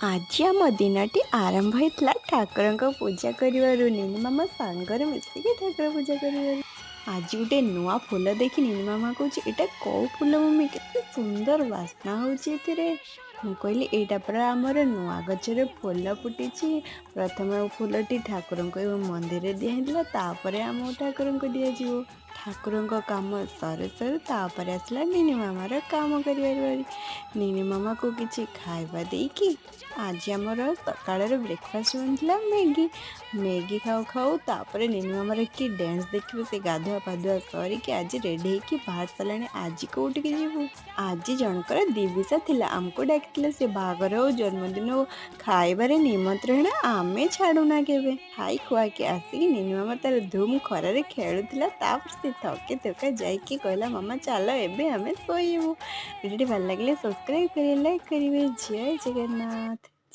आज आम दिनटी आरंभ होता ठाकुर पूजा कर मामा सांगर मिसिकी ठाकुर पूजा कर। आज गोटे नुआ फूल देखी नीनी मामा कौच एटा कौ फूल मम्मी केते सुंदर बास्ना होची एथिरे। मु कहली एटा परा आमर नुआ गचरे फूल फुटी। प्रथम फूलटी ठाकुर मंदिर दिया तापर आम ठाकुर को दिया जीवो। ठाकुर काम सर सर तापर आसला नीनी मामार काम कर। नीनी मामा को किसी खाइबा देकी आज आमर सकाळ ब्रेकफास्ट बनता मैगी। मैगी खाऊ खाऊ तापर नीनी मामार कि डांस देखिए से गाधुआ पाधुआ सरिकी आज रेडी होगी बाहर सारे। आज कौटिक जीवु आज जनकर दिविसा थिला आमको डाकिले से बाहागर हो जन्मदिन हो खाइबारे निमंत्रण आमे छाड़ूना केबे। खाई खुआ के आसिक नीनी मामा तार धूम खरारे खेलुथिला तापर से थके थका जाइकी कहला मामा चलो एबे हमें सोइबु। वीडियो भल लगे सब्सक्राइब करें लाइक करेंगे। जय जगन्नाथ।